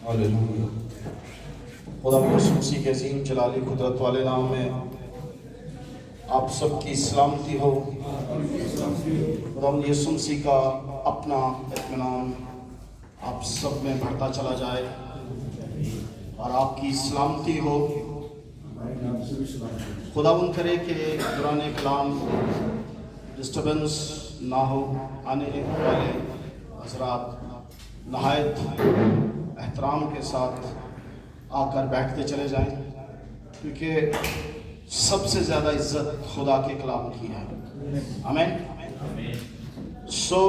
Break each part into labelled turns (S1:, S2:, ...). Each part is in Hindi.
S1: हालेलुया। खुदा यीशु मसीह के अजीम जलाली कुदरत वाले नाम में आप सबकी सलामती हो। खुदा यीशु मसीह का अपना इत्मीनान आप सब में बढ़ता चला जाए और आपकी सलामती हो। खुदा करे कि दौरान कलाम डिस्टर्बेंस ना हो। आने वाले हजरात नहायत एहतराम के साथ आकर बैठते चले जाएं, क्योंकि सबसे ज़्यादा इज्जत खुदा के कलाम की है। आमीन। सो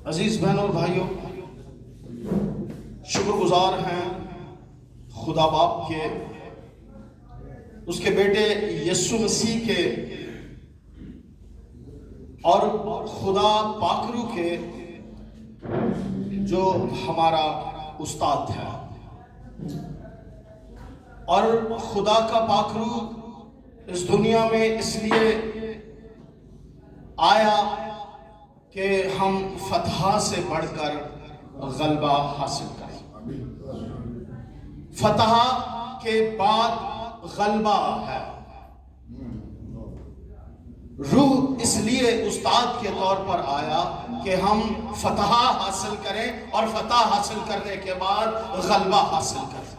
S1: अजीज़ बहनों और भाइयों, शुक्रगुजार हैं खुदा बाप के, उसके बेटे यीशु मसीह के और खुदा पाकरू के जो हमारा उस्ताद है। और खुदा का पाकरू इस दुनिया में इसलिए आया कि हम फतह से बढ़कर गलबा हासिल करें। फतह के बाद गलबा है। रूह इसलिए उस्ताद के तौर पर आया कि हम फतह हासिल करें और फतह हासिल करने के बाद गलबा हासिल करें,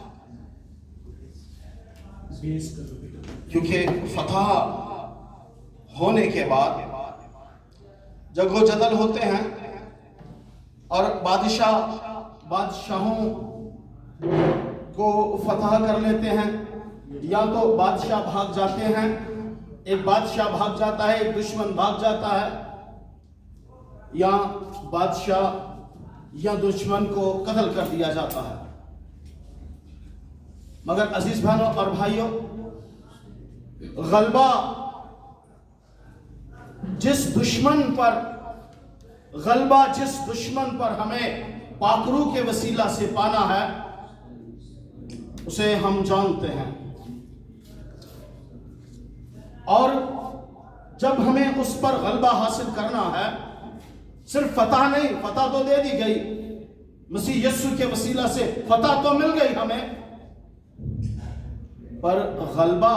S1: क्योंकि फतह होने के बाद जगह जदल होते हैं और बादशाहों को फतह कर लेते हैं। या तो बादशाह भाग जाते हैं, एक बादशाह भाग जाता है, एक दुश्मन भाग जाता है, या बादशाह या दुश्मन को कत्ल कर दिया जाता है। मगर अजीज बहनों और भाइयों, गलबा जिस दुश्मन पर हमें पाकरू के वसीला से पाना है, उसे हम जानते हैं। और जब हमें उस पर गलबा हासिल करना है, सिर्फ फतह नहीं, फतह तो दे दी गई, मसीह यीशु के वसीला से फतह तो मिल गई हमें, पर गलबा,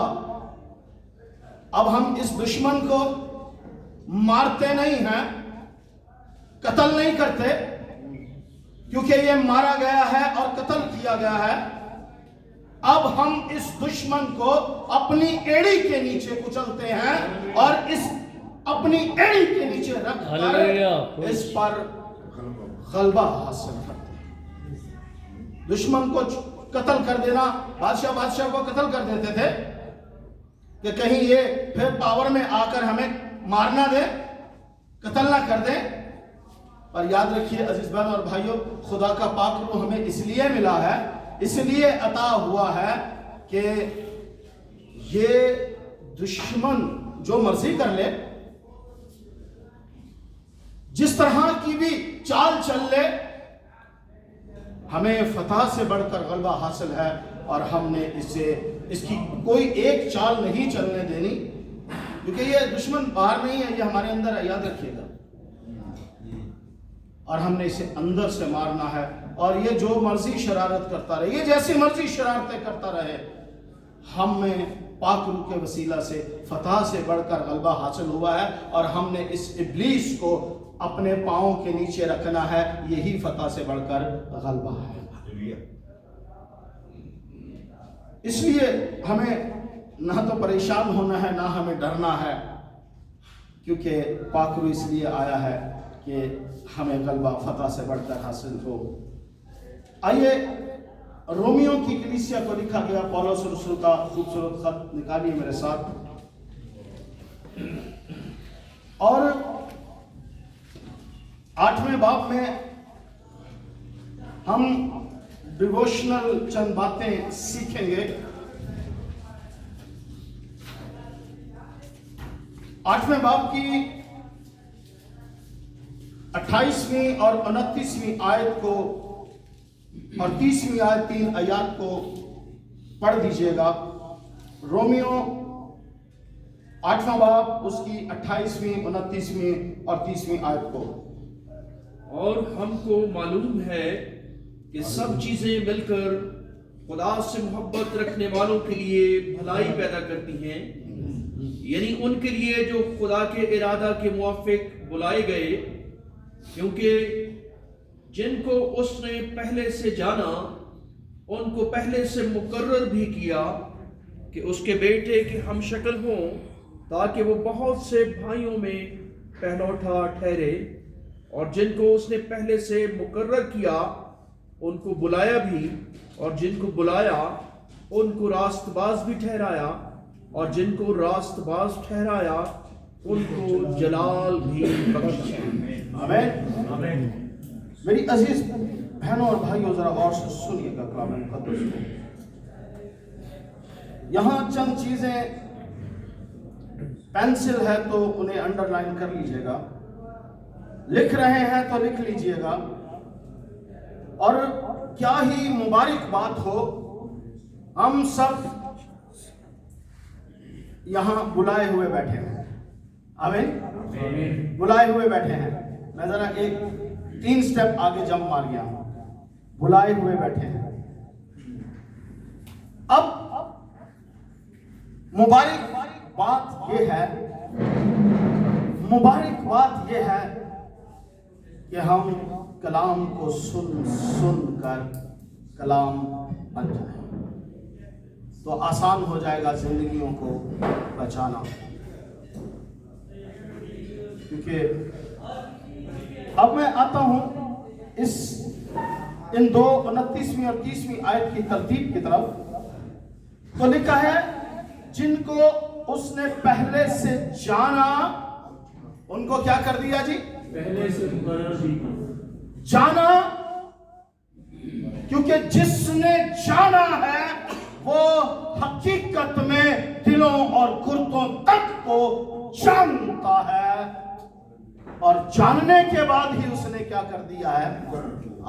S1: अब हम इस दुश्मन को मारते नहीं हैं, कत्ल नहीं करते, क्योंकि ये मारा गया है और कत्ल किया गया है। अब हम इस दुश्मन को अपनी एड़ी के नीचे कुचलते हैं और इस अपनी एड़ी के नीचे रखकर इस पर गलबा हासिल करते हैं। दुश्मन को कत्ल कर देना, बादशाह को कत्ल कर देते थे कि कहीं ये फिर पावर में आकर हमें मारना दे, कत्ल ना कर दे। पर याद रखिए अजीज बहन और भाइयों, खुदा का पाक रूह हमें इसलिए मिला है, इसलिए अता हुआ है कि ये दुश्मन जो मर्जी कर ले, जिस तरह की भी चाल चल ले, हमें फतह से बढ़कर गलबा हासिल है। और हमने इसकी कोई एक चाल नहीं चलने देनी, क्योंकि ये दुश्मन बाहर नहीं है, ये हमारे अंदर है, याद रखिएगा। और हमने इसे अंदर से मारना है। और ये जो मर्जी शरारत करता रहे, ये जैसी मर्जी शरारतें करता रहे, हमें पाक रूह के वसीला से फतह से बढ़कर गलबा हासिल हुआ है। और हमने इस इब्लीस को अपने पांवों के नीचे रखना है, यही फतह से बढ़कर गलबा है। इसलिए हमें ना तो परेशान होना है, ना हमें डरना है, क्योंकि पाक रूह इसलिए आया है कि हमें गलबा फतह से बढ़कर हासिल हो। आइए, रोमियो की कलीसिया को लिखा गया पौलुस रसूल का खूबसूरत खत निकालिए मेरे साथ। और 8वें बाब में हम डिवोशनल चंद बातें सीखेंगे। 8वें बाब की 28वीं और 29वीं आयत को और 30वीं आयत 3 आयत को पढ़ दीजिएगा। रोमियो 8वां बाब उसकी 28वीं 29वीं और 30वीं आयत को।
S2: और हमको मालूम है कि सब चीजें मिलकर खुदा से मोहब्बत रखने वालों के लिए भलाई पैदा करती हैं, यानी उनके लिए जो खुदा के इरादा के मुवाफिक बुलाए गए, क्योंकि जिनको उसने पहले से जाना उनको पहले से मुकर्रर भी किया कि उसके बेटे के हम शक्ल हों, ताकि वो बहुत से भाइयों में पहलौठा ठहरे। और जिनको उसने पहले से मुकर्रर किया उनको बुलाया भी, और जिनको बुलाया उनको रास्तबाज भी ठहराया, और जिनको रास्तबाज ठहराया उनको जलाल भी बख्शा।
S1: आमीन आमीन। मेरी अजीज बहनों और भाइयों, जरा और से सुनिएगा कलाम मुकद्दस को। यहां चंद चीजें पेंसिल है तो उन्हें अंडरलाइन कर लीजिएगा, लिख रहे हैं तो लिख लीजिएगा। और क्या ही मुबारक बात हो, हम सब यहां बुलाए हुए बैठे हैं। आमीन। बुलाए हुए बैठे हैं। मैं जरा एक 3 स्टेप आगे जंप मार गया हूं। बुलाए हुए बैठे हैं। अब मुबारक बात यह है, मुबारक बात यह है कि हम कलाम को सुन कर कलाम बन जाए, तो आसान हो जाएगा जिंदगियों को बचाना। क्योंकि अब मैं आता हूं इन 29वीं और 30वीं आयत की तरतीब की तरफ। तो लिखा है, जिनको उसने पहले से जाना उनको क्या कर दिया जी?
S2: पहले से
S1: जाना। क्योंकि जिसने जाना है वो हकीकत में दिलों और गुर्दों तक को जानता है, और जानने के बाद ही उसने क्या कर दिया है?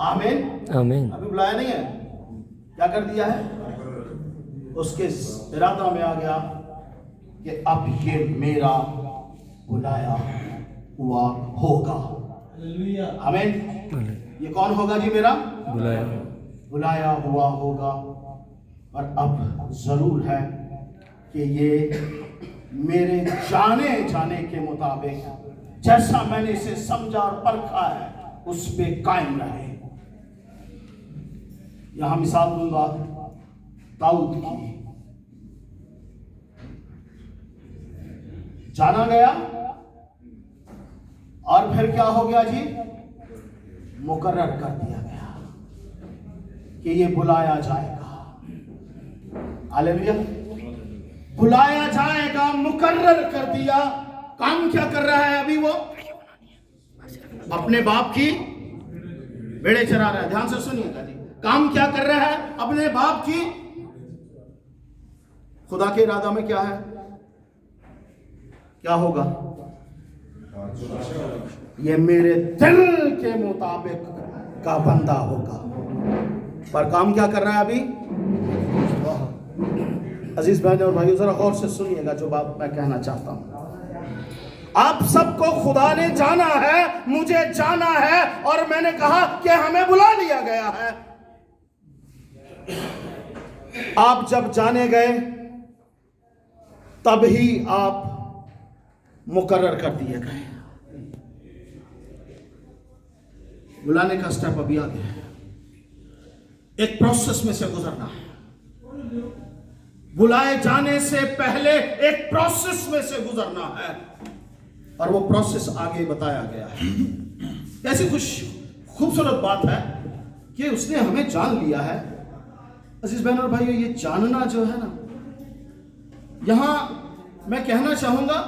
S1: आमीन आमीन। अभी बुलाया नहीं है, क्या कर दिया है? उसके इरादा में आ गया कि अब ये मेरा बुलाया हुआ होगा। आमीन। ये कौन होगा जी? मेरा बुलाया हुआ होगा। और अब जरूर है कि ये मेरे जाने के मुताबिक जैसा मैंने इसे समझा और परखा है उस पे कायम रहे। यहां मिसाल दूंगा दाऊद की। जाना गया और फिर क्या हो गया जी? मुकर्रर कर दिया गया कि ये बुलाया जाएगा। हालेलुया। बुलाया जाएगा, मुकर्रर कर दिया। काम क्या कर रहा है अभी? वो अपने बाप की भेड़ें चरा रहा है। ध्यान से सुनिएगा जी। काम क्या कर रहा है? अपने बाप की। खुदा के इरादा में क्या है? क्या होगा? ये मेरे दिल के मुताबिक का बंदा होगा। पर काम क्या कर रहा है अभी? अजीज बहनों और भाइयों, जरा गौर से सुनिएगा जो बात मैं कहना चाहता हूं। आप सबको खुदा ने जाना है, मुझे जाना है, और मैंने कहा कि हमें बुला लिया गया है। आप जब जाने गए तब ही आप मुकर्रर कर दिए गए। बुलाने का स्टेप अभी आगे है। एक प्रोसेस में से गुजरना है। बुलाए जाने से पहले एक प्रोसेस में से गुजरना है, और वो प्रोसेस आगे बताया गया है। ऐसी कुछ खूबसूरत बात है कि उसने हमें जान लिया है। अजीज बहन और भाइयों, ये जानना जो है ना, यहां मैं कहना चाहूंगा,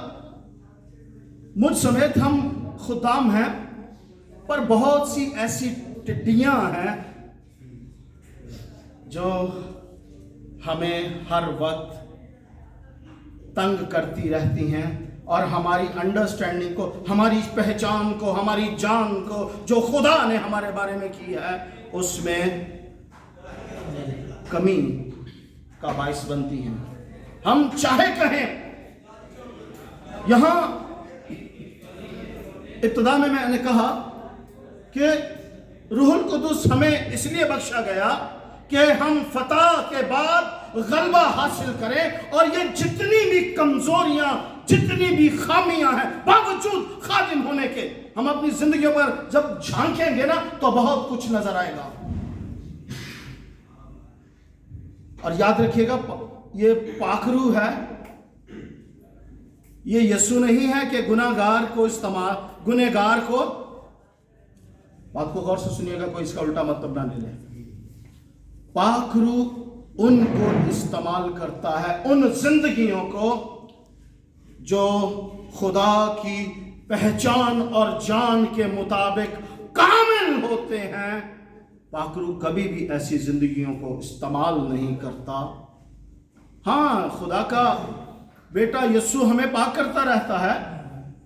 S1: मुझ समेत हम खुदाम हैं, पर बहुत सी ऐसी टिड्डियां हैं जो हमें हर वक्त तंग करती रहती हैं, और हमारी अंडरस्टैंडिंग को, हमारी पहचान को, हमारी जान को जो खुदा ने हमारे बारे में की है उसमें कमी का बाइस बनती हैं। हम चाहे कहें, यहां इब्तिदा में मैंने कहा कि रूहुल कुदुस हमें इसलिए बख्शा गया कि हम फतह के बाद गलबा हासिल करें, और ये जितनी भी कमजोरियां, जितनी भी खामियां हैं, बावजूद खादिम होने के, हम अपनी जिंदगियों पर जब झांकेंगे ना तो बहुत कुछ नजर आएगा। और याद रखिएगा, ये पाखरू है, ये यीशु नहीं है कि गुनाहगार को गुनहगार को, बात को गौर से सुनिएगा, कोई इसका उल्टा मतलब ना ले ले। पाखरू उनको इस्तेमाल करता है, उन जिंदगियों को जो खुदा की पहचान और जान के मुताबिक कामिल होते हैं। पाखरू कभी भी ऐसी जिंदगियों को इस्तेमाल नहीं करता। हाँ, खुदा का बेटा यीशु हमें पाक करता रहता है,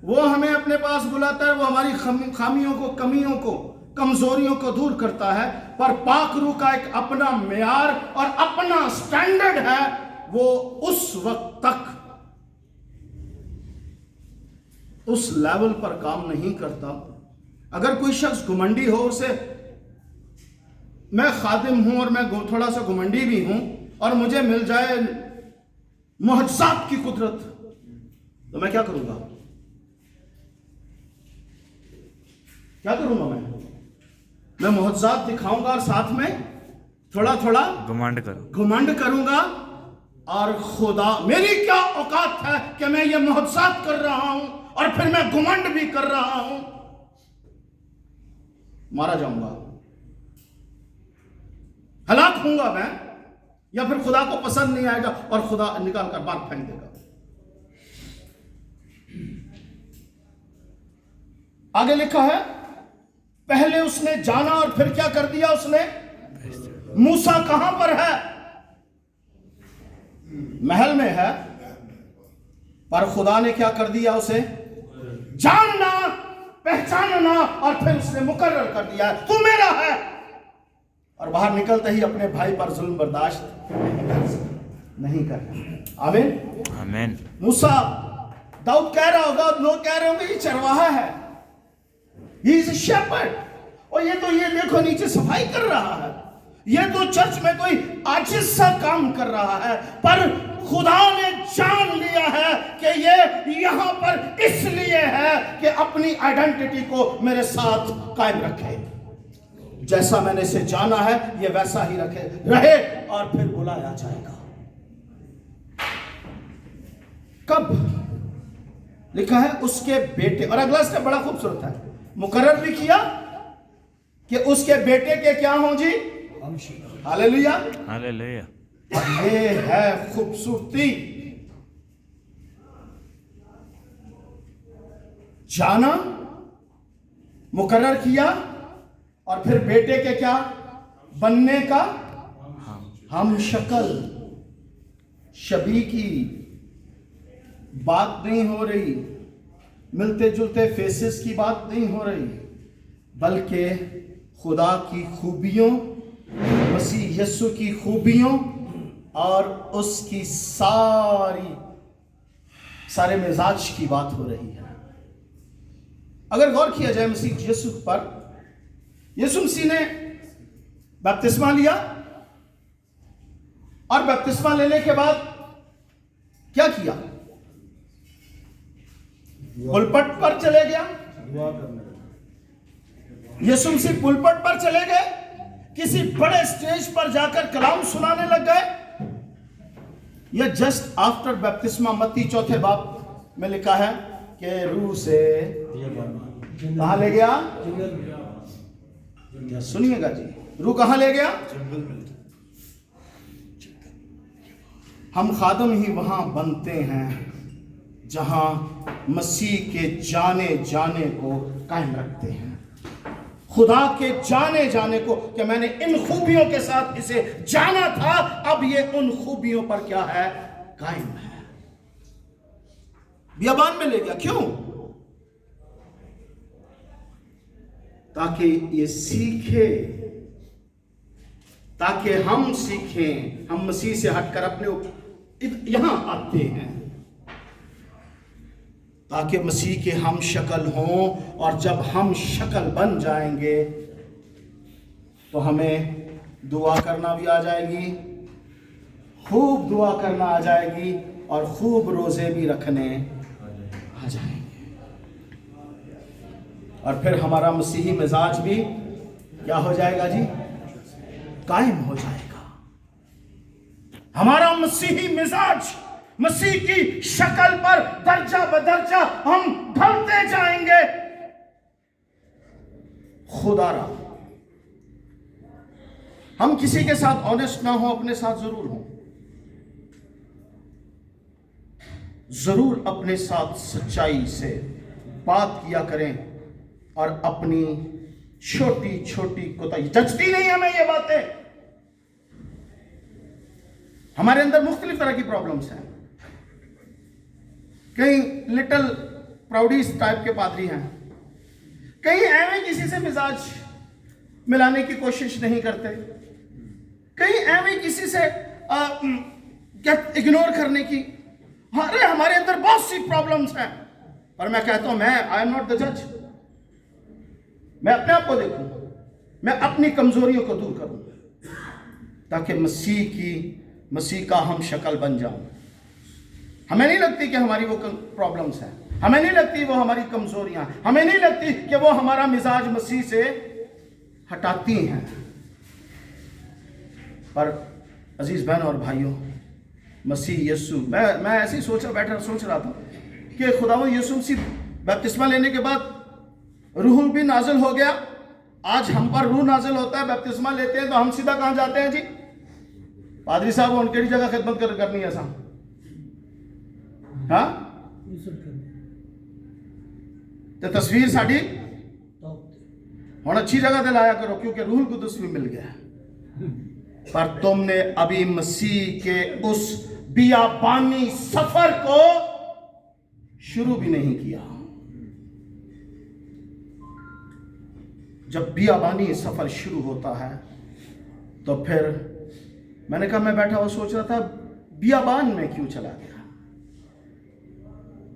S1: वो हमें अपने पास बुलाता है, वो हमारी खामियों को, कमियों को, कमजोरियों को दूर करता है। पर पाखरू का एक अपना मेयार और अपना स्टैंडर्ड है, वो उस वक्त तक उस लेवल पर काम नहीं करता। अगर कोई शख्स घुमंडी हो, उसे मैं खादिम हूं और मैं थोड़ा सा घुमंडी भी हूं, और मुझे मिल जाए मुअज्जज़ात की कुदरत, तो मैं क्या करूंगा? क्या करूंगा? मैं मुअज्जज़ात दिखाऊंगा और साथ में थोड़ा थोड़ा घुमंड करूंगा। और खुदा, मेरी क्या औकात है कि मैं ये मुअज्जज़ात कर रहा हूं और फिर मैं घुमंड भी कर रहा हूं? मारा जाऊंगा, हलाक होऊंगा मैं, या फिर खुदा को पसंद नहीं आएगा और खुदा निकाल कर बाहर फेंक देगा। आगे लिखा है, पहले उसने जाना और फिर क्या कर दिया उसने? मूसा कहां पर है? महल में है, पर खुदा ने क्या कर दिया? उसे जानना, पहचानना, और फिर उसने मुकर्रर कर दिया, तू मेरा है। और बाहर निकलते ही अपने भाई पर जुल्म बर्दाश्त नहीं करना। आमीन, आमीन। मूसा, दाऊद कह रहा होगा, लोग कह रहे होंगे ये चरवाहा है, ही इज अ शेपर्ड, और ये तो ये देखो नीचे सफाई कर रहा है, ये तो चर्च में कोई आजिज सा काम कर रहा है। पर खुदा ने जान लिया है कि ये यहां पर इसलिए है कि अपनी आइडेंटिटी को मेरे साथ कायम रखे। जैसा मैंने इसे जाना है ये वैसा ही रहे, और फिर बुलाया जाएगा। कब? लिखा है उसके बेटे, और अगला स्टेप बड़ा खूबसूरत है, मुकर्रर भी किया कि उसके बेटे के क्या हों जी? Hallelujah, hallelujah. और ये है खूबसूरती, जाना, मुकर्रर किया, और फिर बेटे के क्या बनने का? हम शक्ल, शबी की बात नहीं हो रही, मिलते जुलते फेसेस की बात नहीं हो रही, बल्कि खुदा की खूबियों, मसीह यीशु की खूबियों और उसकी सारे मिजाज की बात हो रही है। अगर गौर किया जाए मसीह यीशु पर, यीशु मसीह ने बपतिस्मा लिया, और बपतिस्मा लेने के बाद क्या किया? पुलपट पर चले गया। यीशु मसीह पुलपट पर चले गए, किसी बड़े स्टेज पर जाकर कलाम सुनाने लग गए। यह जस्ट आफ्टर बपतिस्मा, मत्ती 4 बाब में लिखा है कि रूह से कहां ले गया? सुनिएगा जी, रूह कहां ले गया? हम खादम ही वहां बनते हैं जहां मसीह के जाने को कायम रखते हैं, खुदा के जाने को, कि मैंने इन खूबियों के साथ इसे जाना था, अब ये उन खूबियों पर क्या है? कायम है। बियाबान में ले गया, क्यों? ताकि ये सीखे, ताकि हम सीखें। हम मसीह से हटकर अपने यहां आते हैं ताकि मसीह के हम शक्ल हों, और जब हम शक्ल बन जाएंगे तो हमें दुआ करना भी आ जाएगी, खूब दुआ करना आ जाएगी, और खूब रोजे भी रखने आ जाएंगे। और फिर हमारा मसीही मिजाज भी क्या हो जाएगा जी? कायम हो जाएगा। हमारा मसीही मिजाज, मसीह की शक्ल पर दर्जा बदर्जा हम ढलते जाएंगे। खुदारा हम किसी के साथ ऑनेस्ट ना हो, अपने साथ जरूर हो, जरूर अपने साथ सच्चाई से बात किया करें, और अपनी छोटी छोटी कोताही, जचती नहीं हमें ये बातें। हमारे अंदर मुख्तलिफ तरह की प्रॉब्लम्स हैं। कई लिटिल प्राउडीज टाइप के पादरी हैं, कहीं एवं किसी से मिजाज मिलाने की कोशिश नहीं करते, कहीं एवं किसी से इग्नोर करने की। अरे हमारे अंदर बहुत सी प्रॉब्लम्स हैं, पर मैं कहता हूं आई एम नॉट द जज। मैं अपने आप को देखूं, मैं अपनी कमजोरियों को दूर करूं, ताकि मसीह का हम शक्ल बन जाऊं। हमें नहीं लगती कि हमारी वो प्रॉब्लम्स हैं, हमें नहीं लगती वो हमारी कमजोरियां, हमें नहीं लगती कि वो हमारा मिजाज मसीह से हटाती हैं। पर अजीज बहन और भाइयों, मसीह यीशु, मैं ऐसे ही सोच रहा था कि खुदावंद यीशु मसीह बपतिस्मा लेने के बाद रूह भी नाजिल हो गया। आज हम पर रूह नाजिल होता है, बपतिस्मा लेते हैं तो हम सीधा कहां जाते हैं जी? पादरी साहब उनकी जगह खिदमत करनी है साहब, हाँ? तो तस्वीर साड़ी हुण अच्छी जगह ते लाया करो, क्योंकि रूह कुदस भी मिल गया। पर तुमने अभी मसीह के उस बियाबानी सफर को शुरू भी नहीं किया। जब बियाबानी सफर शुरू होता है तो फिर मैंने कहा, मैं बैठा हुआ सोच रहा था बियाबान में क्यों चला गया।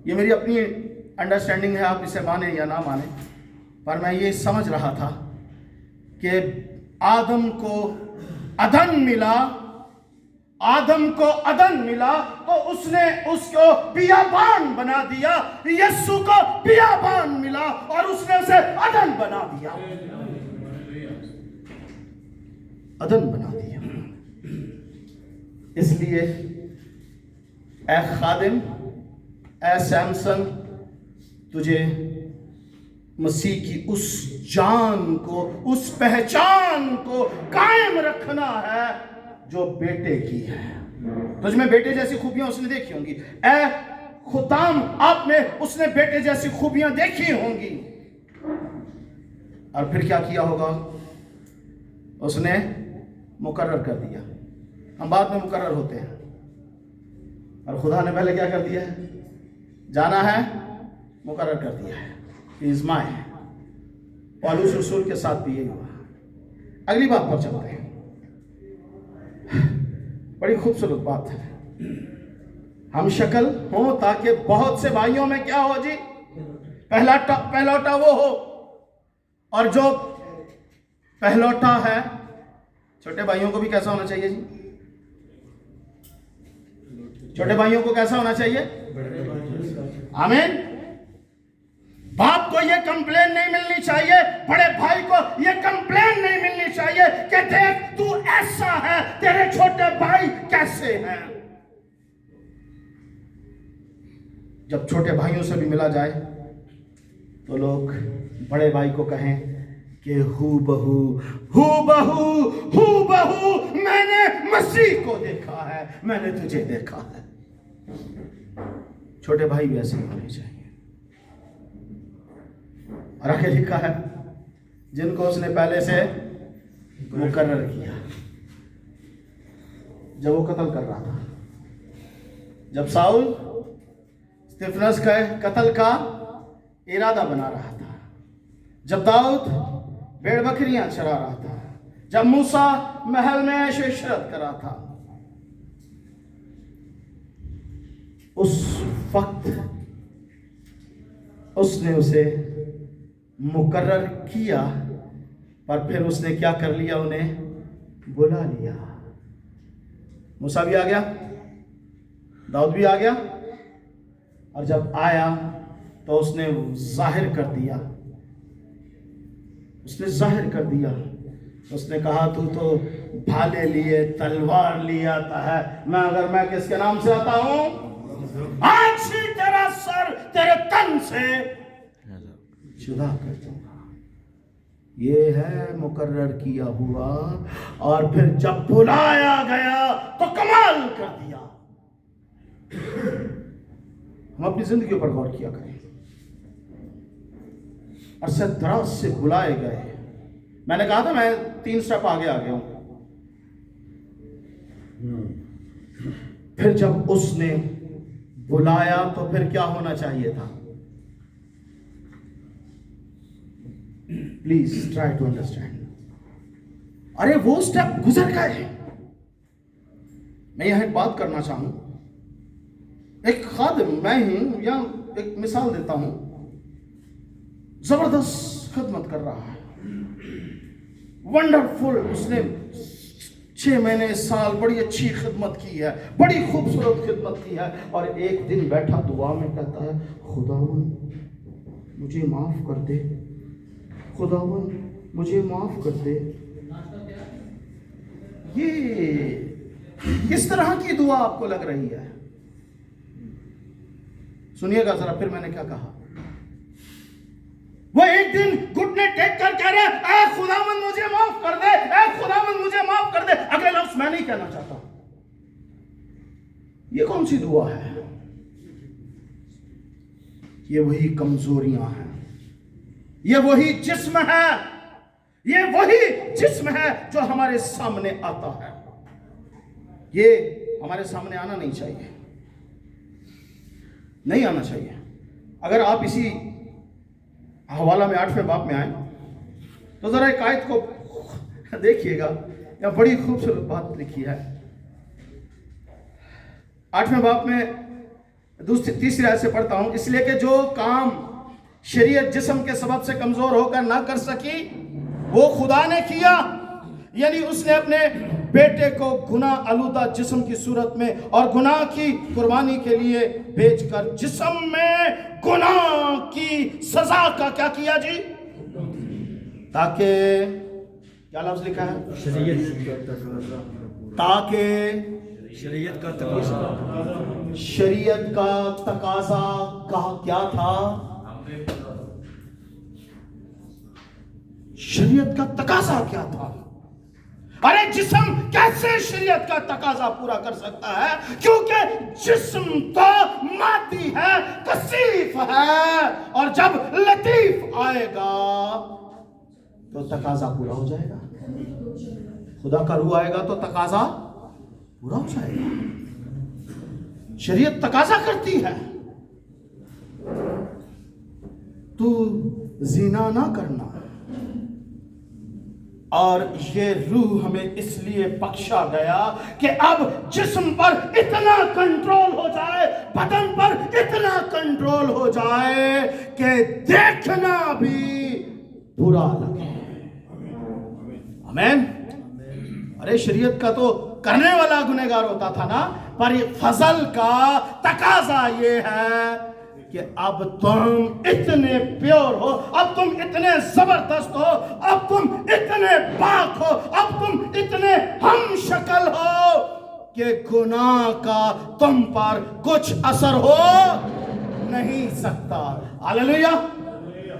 S1: ये मेरी अपनी अंडरस्टैंडिंग है, आप इसे माने या ना माने, पर मैं ये समझ रहा था कि आदम को अदन मिला तो उसने उसको बियाबान बना दिया। यीशु को बियाबान मिला और उसने उसे अदन बना दिया, अदन बना दिया। इसलिए ए खादिम, ए सैमसन, तुझे मसीह की उस जान को, उस पहचान को कायम रखना है जो बेटे की है। तुझ में बेटे जैसी खूबियां उसने देखी होंगी। ए खुदाम, आप में उसने बेटे जैसी खूबियां देखी होंगी। और फिर क्या किया होगा? उसने मुकर्रर कर दिया। हम बाद में मुकर्रर होते हैं, और खुदा ने पहले क्या कर दिया है? जाना है, मुकर्रर कर दिया है, इज माय। पौलुस रसूल के साथ भी यही हुआ। अगली बात पर चलते हैं। बड़ी खूबसूरत बात है, हम शक्ल हो ताकि बहुत से भाइयों में क्या हो जी? पहलौटा वो हो। और जो पहलौटा है, छोटे भाइयों को भी कैसा होना चाहिए जी? छोटे भाइयों को कैसा होना चाहिए? आमीन। बाप को यह कंप्लेन नहीं मिलनी चाहिए, बड़े भाई को यह कंप्लेन नहीं मिलनी चाहिए कि देख तू ऐसा है, तेरे छोटे भाई कैसे हैं। जब छोटे भाइयों से भी मिला जाए तो लोग बड़े भाई को कहें कि हू बहू मैंने मसीह को देखा है, मैंने तुझे देखा है। छोटे भाई भी ऐसे होने चाहिए। और आगे लिखा है, जिनको उसने पहले से मुकर्रर किया। जब वो कत्ल कर रहा था, जब साउल स्तिफनस का कत्ल का इरादा बना रहा था, जब दाऊद भेड़ बकरियां चरा रहा था, जब मूसा महल में ऐश व इशरत कर रहा था, उस वक्त उसने उसे मुकर्रर किया पर फिर उसने क्या कर लिया, उन्हें बुला लिया। मूसा भी आ गया, दाऊद भी आ गया, और जब आया तो उसने जाहिर कर दिया, उसने कहा तू तो भाले लिए तलवार लिए आता है, मैं किसके नाम से आता हूं? आज से तेरा सर तेरे तन से जुदा कर दूंगा। ये है मुकर्रर किया हुआ। और फिर जब बुलाया गया तो कमाल कर दिया। हम अपनी जिंदगी पर गौर किया करें। अरसे दराज से बुलाए गए। मैंने कहा था मैं 3 स्टेप आगे आ गया हूं। फिर जब उसने बुलाया तो फिर क्या होना चाहिए था? Please try to understand. अरे वो स्टेप गुजर गए। मैं यहां एक बात करना चाहूं। एक खादिम मैं ही हूं, या एक मिसाल देता हूं, जबरदस्त खिदमत कर रहा है, वंडरफुल, उसने 6 महीने साल बड़ी अच्छी खिदमत की है, बड़ी खूबसूरत खिदमत की है, और एक दिन बैठा दुआ में कहता है खुदावन मुझे माफ कर दे, खुदावन मुझे माफ कर दे। ये किस तरह की दुआ आपको लग रही है? सुनिएगा जरा, फिर मैंने क्या कहा। वो एक दिन घुटने टेक कर कह रहे ऐ खुदावन मुझे माफ कर दे, ऐ खुदावन मुझे माफ कर दे। अगले लफ्ज मैं नहीं कहना चाहता। ये कौन सी दुआ है? ये वही कमजोरियां हैं, ये वही जिस्म है, ये वही जिस्म है जो हमारे सामने आता है। ये हमारे सामने आना नहीं चाहिए, नहीं आना चाहिए। अगर आप इसी हवाला में 8वें बाब में आए तो जरा एक आयत को देखिएगा, यहाँ बड़ी खूबसूरत बात लिखी है। 8वें बाब में तीसरी आयत से पढ़ता हूं। इसलिए कि जो काम शरीयत जिस्म के सबब से कमजोर होकर ना कर सकी वो खुदा ने किया, यानी उसने अपने बेटे को गुनाह आलूदा जिस्म की सूरत में और गुनाह की कुर्बानी के लिए भेजकर जिस्म में गुनाह की सजा का क्या किया जी? ताकि क्या लफ्ज लिखा है? ताकि शरीयत का तकाजा का क्या था? शरीयत का तकाजा क्या था? अरे जिस्म कैसे शरीयत का तकाजा पूरा कर सकता है? क्योंकि जिस्म तो मादी है, कसीफ है, और जब लतीफ आएगा तो तकाजा पूरा हो जाएगा। खुदा का रूह आएगा तो तकाजा पूरा हो जाएगा। शरीयत तकाजा करती है तू जिना ना करना, और ये रूह हमें इसलिए बख्शा गया कि अब जिस्म पर इतना कंट्रोल हो जाए, बदन पर इतना कंट्रोल हो जाए कि देखना भी बुरा लगे। आमीन। अरे शरीयत का तो करने वाला गुनहगार होता था ना, पर ये फजल का तकाजा ये है कि अब तुम इतने प्योर हो, अब तुम इतने जबरदस्त हो, अब तुम इतने पाक हो, अब तुम इतने हम शक्ल हो कि गुनाह का तुम पर कुछ असर हो नहीं सकता। हालेलुया।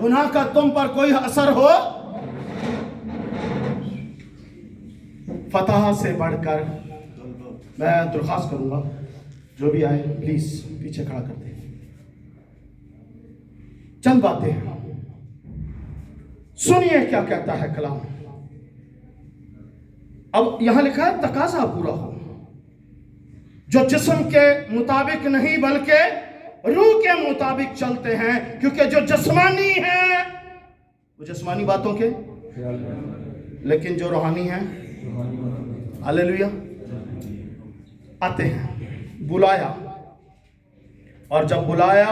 S1: गुनाह का तुम पर कोई असर हो। फतह से बढ़कर मैं दरख्वास्त करूंगा, जो भी आए प्लीज पीछे खड़ा कर दे। चंद बातें सुनिए क्या कहता है कलाम। अब यहां लिखा है तकाजा पूरा हो, जो जिस्म के मुताबिक नहीं बल्कि रूह के मुताबिक चलते हैं, क्योंकि जो जिस्मानी है वो जिस्मानी बातों के, लेकिन जो रूहानी है हालेलुया आते हैं। बुलाया, और जब बुलाया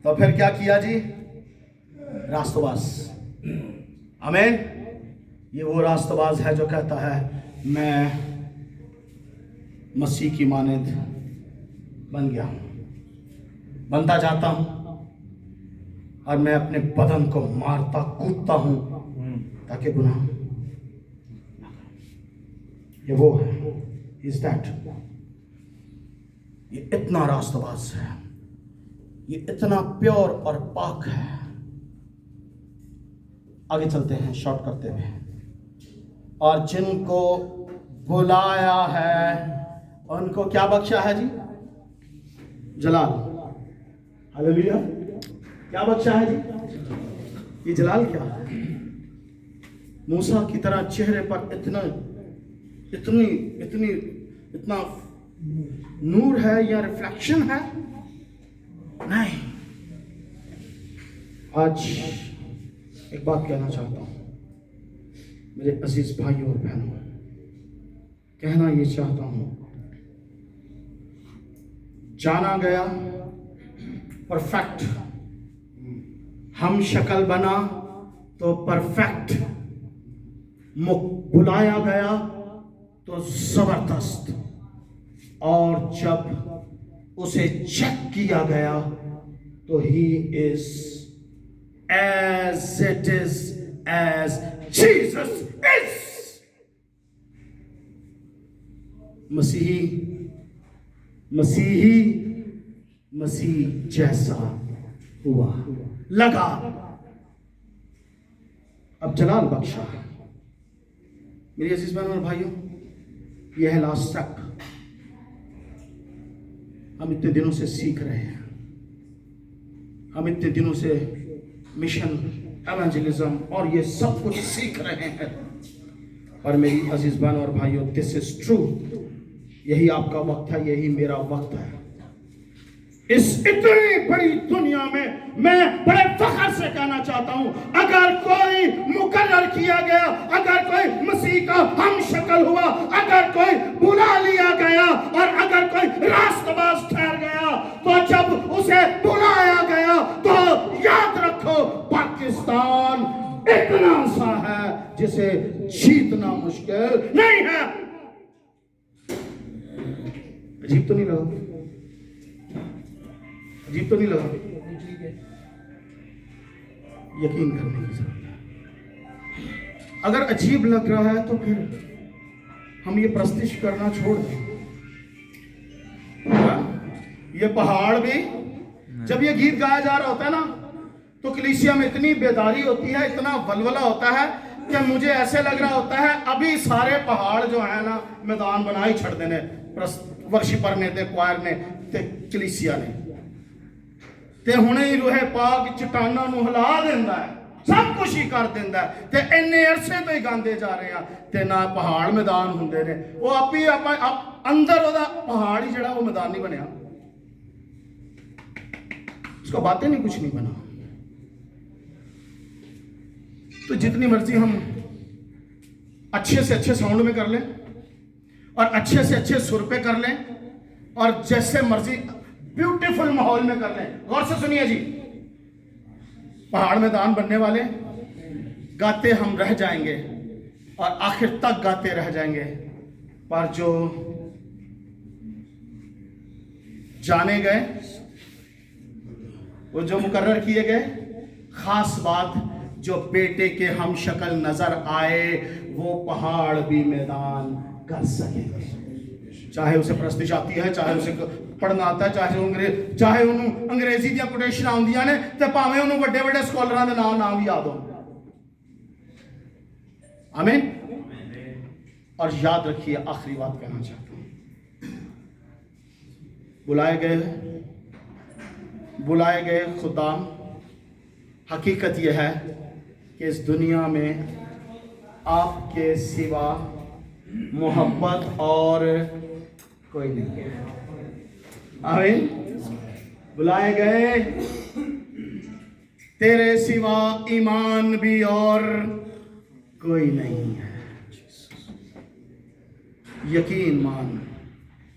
S1: तो फिर क्या किया जी? रास्तोबाज। आमीन। ये वो रास्तबाज है जो कहता है मैं मसीह की मानद बन गया हूं, बनता जाता हूं और मैं अपने बदन को मारता कूदता हूं ताकि गुनाह ना करूं। ये वो है, इज दैट। ये इतना रास्तबाज है, ये इतना प्योर और पाक है। आगे चलते हैं शॉर्ट करते हुए। और जिनको बुलाया है उनको क्या बख्शा है जी? जलाल। हालेलुया। क्या बख्शा है जी? ये जलाल क्या है? मूसा की तरह चेहरे पर इतना नूर है या रिफ्लेक्शन है? नहीं। आज एक बात कहना चाहता हूं मेरे अजीज भाइयों और बहनों, कहना ये चाहता हूं, जाना गया परफेक्ट, हम शक्ल बना तो परफेक्ट, बुलाया गया तो जबरदस्त, और जब उसे चेक किया गया तो he is as it is as Jesus is. मसीह जैसा हुआ, लगा, अब जलाल बख्शा। मेरी अजीज बहनों और भाइयों, यह है लास्ट स्टेप। हम इतने दिनों से सीख रहे हैं, हम इतने दिनों से मिशन, एवेंजलिज्म और ये सब कुछ सीख रहे हैं। और मेरी अजीज बहनों और भाइयों, दिस इज ट्रू। यही आपका वक्त है, यही मेरा वक्त है। इस इतनी बड़ी दुनिया में मैं बड़े फख्र से कहना चाहता हूं, अगर कोई मुकर्रर किया गया, अगर कोई मसीह का हम शक्ल हुआ, अगर कोई बुला लिया गया और अगर कोई रास्तबाज ठहर गया, तो जब उसे बुलाया गया तो याद रखो पाकिस्तान इतना सा है जिसे जीतना मुश्किल नहीं है। अजीब तो नहीं लगा? अजीब तो नहीं लगा? यकीन करने की जरूरत है। अगर अजीब लग रहा है तो फिर हम ये प्रस्तिश करना छोड़ दें। ये पहाड़ भी, जब ये गीत गाया जा रहा होता है ना, तो कलीसिया में इतनी बेदारी होती है, इतना वलवला होता है कि मुझे ऐसे लग रहा होता है अभी सारे पहाड़ जो है ना मैदान बना ही छड़ देने, वर्शिपर ने ते, क्वायर ने ते, कलीसिया ने ते हुणे ही रूहे पाक चट्टाना नूं हिला देंदा है, सब कुछ ही कर देंदा है। ते इन्ने अरसे तो ही गांदे जा रहे हैं ते ना पहाड़ मैदान हुंदे ने। वो आप ही आप अंदर ओदा पहाड़ ही जड़ा वो मैदान नहीं बनया, उसका बातें नहीं, कुछ नहीं बना। तो जितनी मर्जी हम अच्छे से अच्छे साउंड में कर लें और अच्छे से अच्छे सुर पे कर लें और जैसे मर्जी ब्यूटीफुल माहौल में कर लें। गौर से सुनिए जी, पहाड़ मैदान बनने वाले गाते हम रह जाएंगे और आखिर तक गाते रह जाएंगे, पर जो जाने गए, वो जो मुकर्रर किए गए, खास बात जो बेटे के हम शक्ल नजर आए, वो पहाड़ भी मैदान कर सके। चाहे उसे प्रस्तिश आती है, चाहे उसे पढ़ना आता है, चाहे उन्होंने अंग्रेजी दी कोटेशन आउंदियां ने ते भावें उन्होंने बड़े बड़े स्कॉलरां दे नाम याद हो। आमीन। और याद रखिए, आखिरी बात कहना चाहता हूं, बुलाए गए खुदा, हकीकत यह है कि इस दुनिया में आपके सिवा मोहब्बत और कोई नहीं है। आमीन। बुलाए गए, तेरे सिवा ईमान भी और कोई नहीं है। यकीन मान,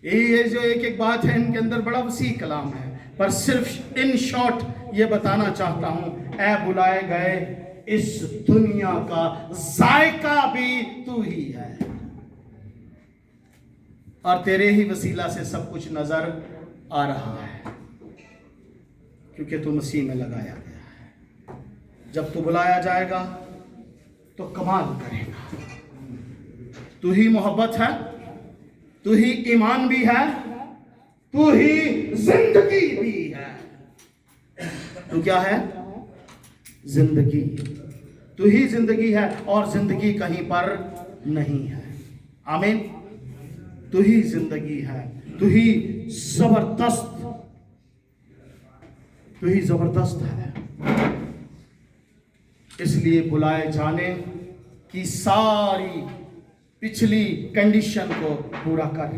S1: ये जो एक बात है, इनके अंदर बड़ा वसी कलाम है, पर सिर्फ इन शॉर्ट ये बताना चाहता हूं, ऐ बुलाए गए इस दुनिया का जायका भी तू ही है, और तेरे ही वसीला से सब कुछ नजर आ रहा है, क्योंकि तू मसीह में लगाया गया है। जब तू बुलाया जाएगा तो कमाल करेगा। तू ही मोहब्बत है, तू ही ईमान भी है, तू ही जिंदगी भी है। तू क्या है? जिंदगी। तू ही जिंदगी है और जिंदगी कहीं पर नहीं है। आमीन। तू ही जिंदगी है, तू ही जबरदस्त, तू ही जबरदस्त है। इसलिए बुलाए जाने की सारी पिछली कंडीशन को पूरा कर,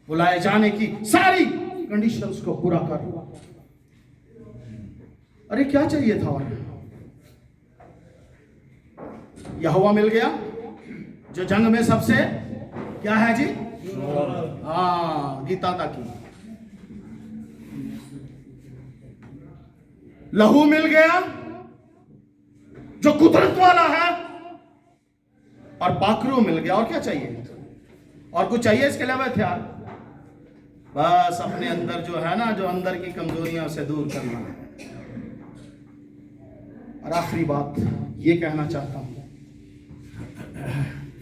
S1: बुलाए जाने की सारी कंडीशंस को पूरा कर। अरे क्या चाहिए था? और यहोवा मिल गया जो जंग में सबसे क्या है जी? हाँ, गीता तक की। लहू मिल गया जो कुदरत वाला है, और बाकरू मिल गया। और क्या चाहिए? और कुछ चाहिए इसके अलावा? हथियार बस अपने अंदर जो है ना, जो अंदर की कमजोरियां उसे दूर करना है। और आखिरी बात ये कहना चाहता हूं,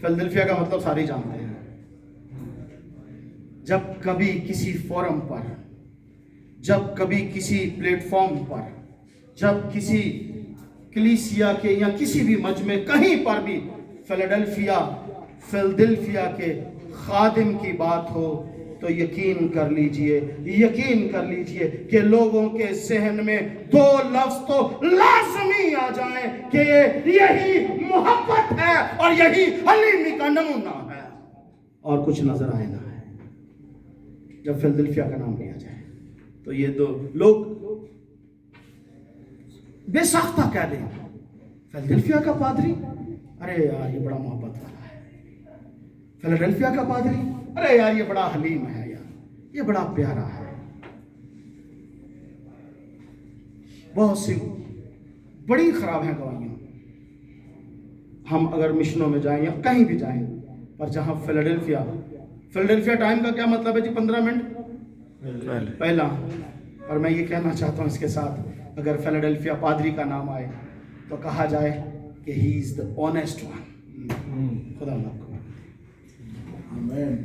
S1: फिलडेल्फिया का मतलब सारे जानते हैं। जब कभी किसी फोरम पर, जब कभी किसी प्लेटफॉर्म पर, जब किसी कलीसिया के या किसी भी मंच में कहीं पर भी फिलडेल्फिया के खादिम की बात हो, तो यकीन कर लीजिए कि लोगों के जहन में दो लफ्ज तो लाजमी आ जाए कि यही मोहब्बत है और यही हलीमी का नमूना है, और कुछ नजर आए ना है। जब फिलडेल्फिया का नाम लिया जाए तो ये दो लोग बेसाख्ता कह दें, फिलडेल्फिया का पादरी, अरे यार ये बड़ा मोहब्बत वाला है। फिलडेल्फिया का पादरी, अरे यार ये बड़ा हलीम है, यार ये बड़ा प्यारा है। बहुत सी बड़ी खराब है गवाहियां। हम अगर मिशनों में जाएं या कहीं भी जाएं, पर जहां फिलडेल्फिया टाइम का क्या मतलब है जी? 15 मिनट पहला। और मैं ये कहना चाहता हूं इसके साथ, अगर फिलडेल्फिया पादरी का नाम आए तो कहा जाए कि he is the honest one. खुदा आपको आमीन।